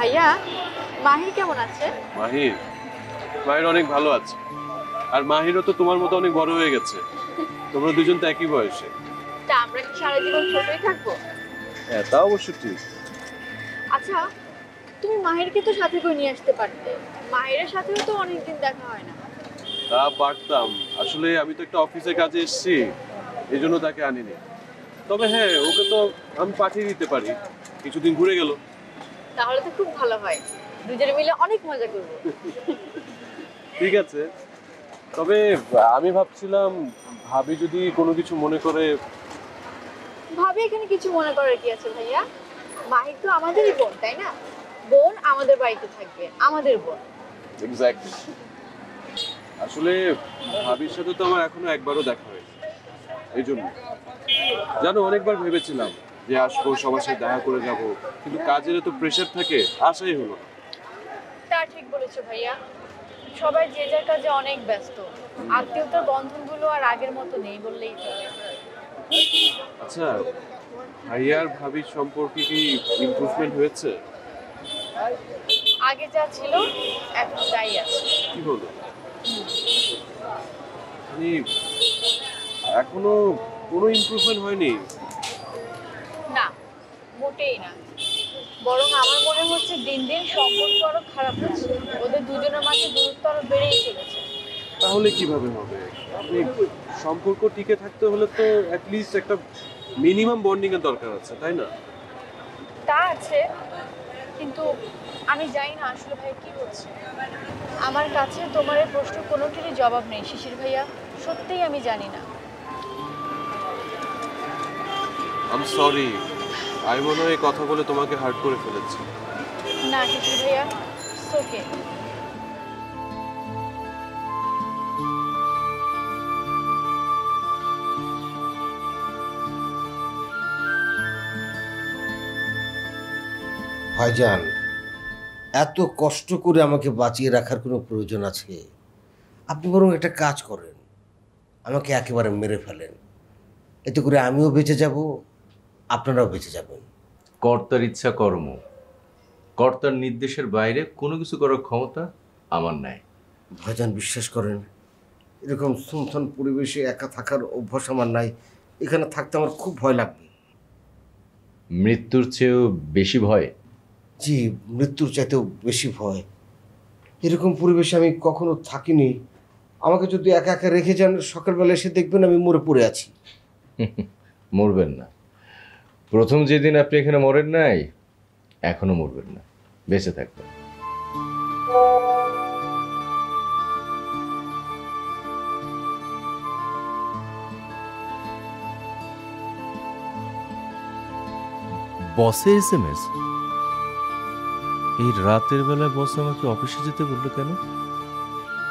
ভাইয়া, মাহির কেমন আছে? মাহির মাহির অনেক ভালো আছে। আর মাহিরও তো তোমার মতো অনেক বড় হয়ে গেছে। তোমরা দুজন তো একই বয়সে। তা আমরা কি সারা জীবন ছোটই থাকবো? হ্যাঁ, তা অবশ্য ঠিক। আচ্ছা, তুমি মাহিরকে তো সাথে করে নিয়ে আসতে পারতে। মাহিরের সাথেও তো অনেকদিন দেখা হয় না। তা পারতাম, আসলে আমি তো একটা অফিসে কাজে এসেছি, এই জন্য তাকে আনিনি। তবে হ্যাঁ, ওকে তো আমি পাঠিয়ে দিতে পারি, কিছুদিন ঘুরে গেল। তাহলে তো খুব ভালো হয়, দুজনে মিলে অনেক মজা করবো। ঠিক আছে, তবে আমি ভাবছিলাম ভাবি যদি কোনো কিছু মনে করে। ভাবি এখানে কিছু মনে করার কি আছে ভাইয়া? মাহির তো আমাদেরই বোন, তাই না? বোন আমাদের বাড়িতে থাকবে, আমাদের বোন। এক্স্যাক্টলি। আসলে ভাবির সাথে তো আমার এখনো একবারও দেখা হয়নি, এই জন্য। জানো, অনেকবার ভেবেছিলাম যে আসবো, সবার সাথে দেখা করে যাব, কিন্তু কাজের তো প্রেশার থাকে, আশাই হলো না। তা ঠিক বলেছো ভাইয়া, সবাই যে যার কাজে অনেক ব্যস্ত। আত্মীয়তার বন্ধনগুলো আর আগের মতো নেই বললেই চলে। আচ্ছা, ভাইয়ার ভাবির সম্পর্কে কি ইমপ্রুভমেন্ট হয়েছে? আগে যা ছিল এখন তাই আছে। কি বলো, মানে এখনো কোনো ইমপ্রুভমেন্ট হয়নি? না, মোটেই না। বরং আমার মনে হচ্ছে দিন দিন সম্পর্ক আরো খারাপ হচ্ছে। ওদের দুজনের মাঝে দূরত্ব আরো বেড়েই চলেছে। তাহলে কিভাবে হবে? মানে সম্পর্ক টিকে থাকতে হলে তো অ্যাটলিস্ট একটা মিনিমাম বন্ডিং এর দরকার আছে, তাই না? তা আছে, কিন্তু আমি জানি না আসলে ভাই কি হচ্ছে। আমার কাছে তোমার এই প্রশ্ন কোনোটিরই জবাব নেই শিশির ভাইয়া। সত্যিই আমি জানি না। আই এম সরি, আমি মনে হয় এই কথা বলে তোমাকে হার্ট করে ফেলেছি। না শিশির ভাইয়া, ওকে। ভাইজান, এত কষ্ট করে আমাকে বাঁচিয়ে রাখার কোনো প্রয়োজন আছে? আপনি বরং একটা কাজ করেন, আমাকে একেবারে মেরে ফেলেন। এতে করে আমিও বেঁচে যাব, আপনারাও বেঁচে যাবেন। কর্তার ইচ্ছা কর্ম, কর্তার নির্দেশের বাইরে কোনো কিছু করার ক্ষমতা আমার নাই। ভাইজান বিশ্বাস করেন, এরকম সুনসান পরিবেশে একা থাকার অভ্যাস আমার নাই। এখানে থাকতে আমার খুব ভয় লাগবে। মৃত্যুর চেয়েও বেশি ভয়? জি, মৃত্যুর চাইতেও বেশি ভয়। এরকম পরিবেশে আমি কখনো থাকিনি। আমাকে যদি একা একা রেখে যান, সকালবেলা এসে দেখবেন আমি মরে পড়ে আছি। মরবেন না। প্রথম যেদিন আপনি এখানে মরেন নাই, এখনো মরবেন না, বেঁচে থাকবেন। বসের এসএমএস? এই রাতের বেলায় বস আমাকে অফিসে যেতে বললো কেন?